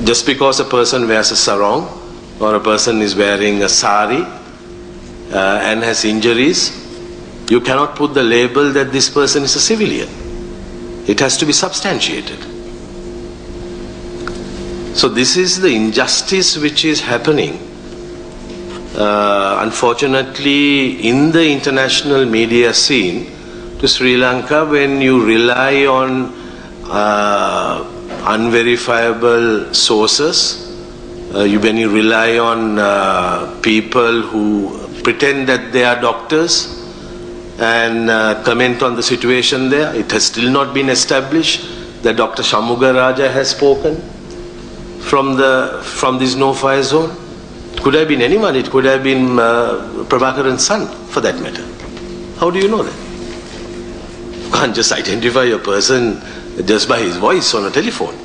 just because a person wears a sarong or a person is wearing a sari and has injuries, you cannot put the label that this person is a civilian. It has to be substantiated. So this is the injustice which is happening, unfortunately, in the international media scene to Sri Lanka, when you rely on unverifiable sources, when you rely on people who pretend that they are doctors and comment on the situation there. It has still not been established that Dr. Shammuga Raja has spoken from this no-fire zone. It could have been anyone. It could have been Prabhakaran's son, for that matter. How do you know that? You can't just identify a person just by his voice on a telephone.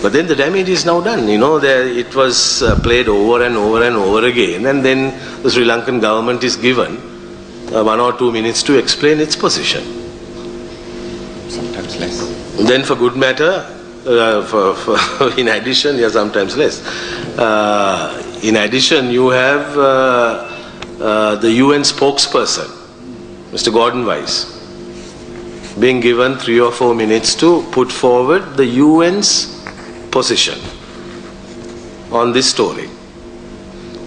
But then the damage is now done. You know, it was played over and over and over again, and then the Sri Lankan government is given 1 or 2 minutes to explain its position. Sometimes less. Then for good matter, in addition, yeah, sometimes less. In addition, you have the UN spokesperson, Mr. Gordon Weiss, being given 3 or 4 minutes to put forward the UN's position on this story.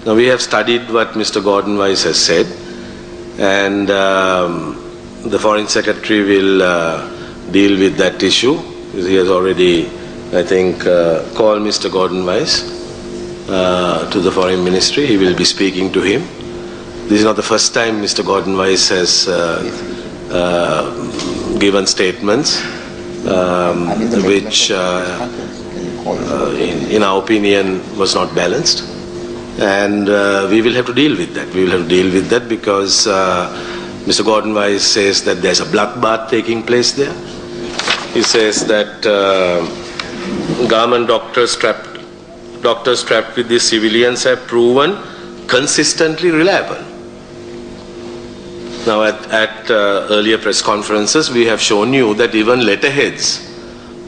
Now we have studied what Mr. Gordon Weiss has said, and the Foreign Secretary will deal with that issue. He has already, I think, called Mr. Gordon Weiss to the Foreign Ministry. He will be speaking to him. This is not the first time Mr. Gordon Weiss has given statements which in our opinion was not balanced, and we will have to deal with that. We will have to deal with that because Mr. Gordon Weiss says that there's a bloodbath taking place there. He says that government doctors trapped with these civilians have proven consistently reliable. Now at earlier press conferences we have shown you that even letterheads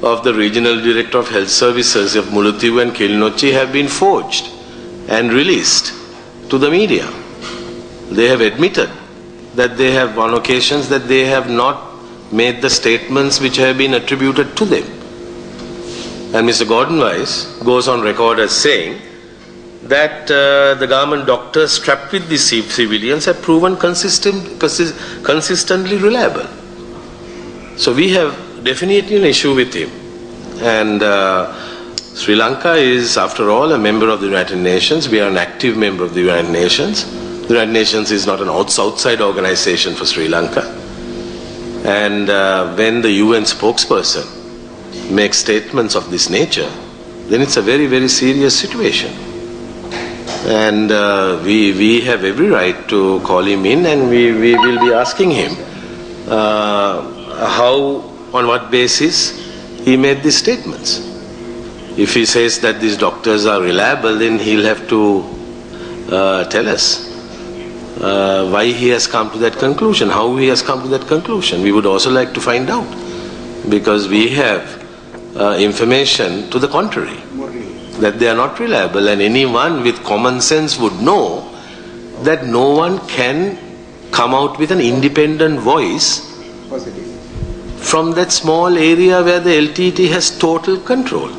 of the Regional Director of Health Services of Mullaitivu and Kilinochchi have been forged and released to the media. They have admitted that they have, on occasions, that they have not made the statements which have been attributed to them. And Mr. Gordon Weiss goes on record as saying that the government doctors trapped with these civilians have proven consistently reliable. So we have definitely an issue with him. And Sri Lanka is, after all, a member of the United Nations. We are an active member of the United Nations. The United Nations is not an outside organization for Sri Lanka. And when the UN spokesperson makes statements of this nature, then it's a very, very serious situation. And we have every right to call him in, and we will be asking him on what basis he made these statements. If he says that these doctors are reliable, then he'll have to tell us why he has come to that conclusion, how he has come to that conclusion. We would also like to find out, because we have information to the contrary, that they are not reliable, and anyone with common sense would know that no one can come out with an independent voice from that small area where the LTTE has total control.